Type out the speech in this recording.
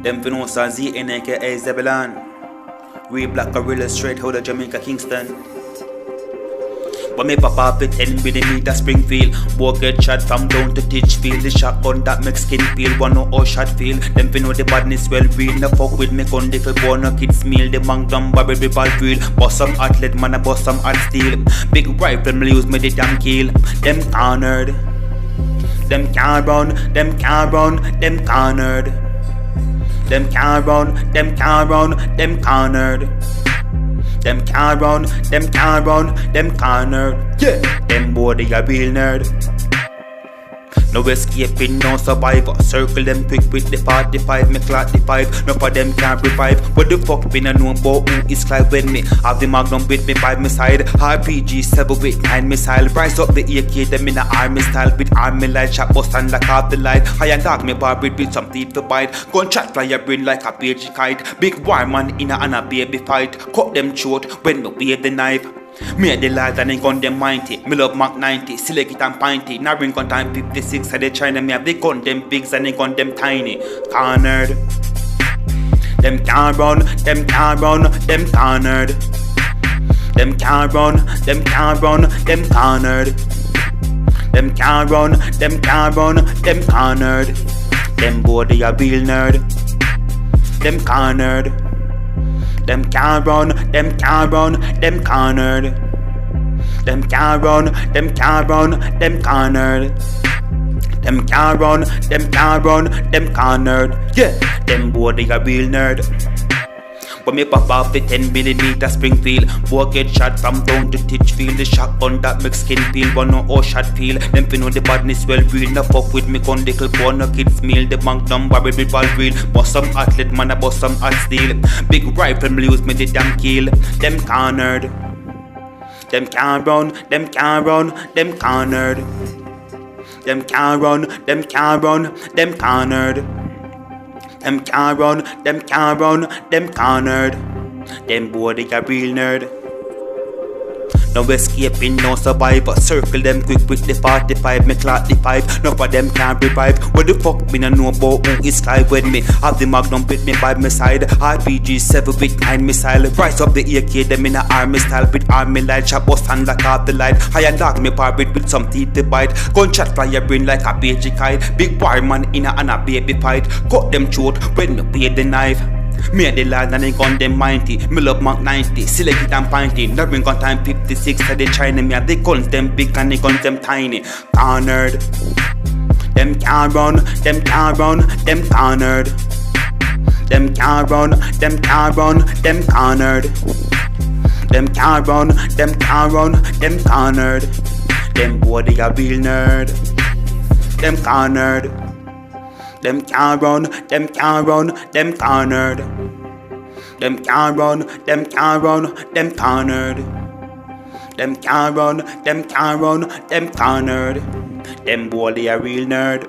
Them finance ZN aka zebbilon. We black gorilla straight out of Jamaica, Kingston. But me pop off with 10mm Springfield. Boy get shot from down to Titchfield. The shotgun that makes skin peel. One no all shot feel. Them fi know the badness well real. No fuck with me gun little boy no kids meal. The magnum barrel with ball drill. Bust some athlete man I bust some hot steel. Big rifle me use me the damn kill. Them cornered. Them can't run. Them can't run. Them cornered. Them can't run. Them can't run. Them cornered. Them can't run, them cornered. Yeah, them boy they a real nerd. No escaping, no survivor. Circle them quick with the 45, me clock the 5. No for them can't revive. What the fuck been a know about who is Clive when me have the magnum with me by my side. RPG 7 with 9 missile. Rise up the AK, them in a army style. With army light, shot bust and lock off the light. High and dark, me bar with some teeth to bite. Gunshot fly your brain like a page kite. Big war man in a baby fight. Cut them short when me wave the knife. Me the lads and they gun them mighty. Me love Mark 90, select it and pinty. Now ring on time 56 and they China me have they gun them bigs and they gun them tiny. Cornered. Them can't run, them can't run, them cornered. Them can't run, them can't run, them cornered. Them can't run, them can't run, them cornered. Them boy they a real nerd. Them cornered. Them can't run, them can't run, them cornered. Them can't run, them can't run, them cornered. Them can't run, them can't run, them cornered. Yeah, them boy they a real nerd. But me pop off the 10mm Springfield. Boy get shot from down to Titchfield. The shotgun that makes skin peel. One no all shot feel. Them fi know the badness well real. No fuck with me gun little boy no kids meal. The magnum barrel with ball drill. Bust some athlete man I bust some hot steel. Big rifle me use me the damn kill. Them cornered. Them can't run. Them can't run. Them cornered. Them can't run. Them can't run. Them cornered. Them can't run, them cornered. Them boy they a real nerd. No escaping, no survivor. Circle them quick with the 45, me clock the 5. No for them can't revive. What the fuck me no know about who is Clive when me have the magnum with me by my side. RPG 7 with 9 missile. Rise up the AK, them in a army style. With army light, shot bust and lock off the light. High and dark, me bar with some teeth to bite. Gunshot fly your brain like a page kite. Big war man in a baby fight. Cut them short when me pay the knife. Me the lads and they gun them mighty. Me love Mark 90, select it and pinty. Now ring on time 56 and they China me have they guns them big and they guns them tiny. Cornered. Them can't run, them can't run, them cornered. Them can't run, them can't run, them cornered. Them can't run, them can't run, them cornered. Them boy they a real nerd. Them cornered. Them can't run, them can't run, them cornered. Them can't run, them can't run, them cornered. Them can't run, them can't run, them cornered. Them boy they a real nerd.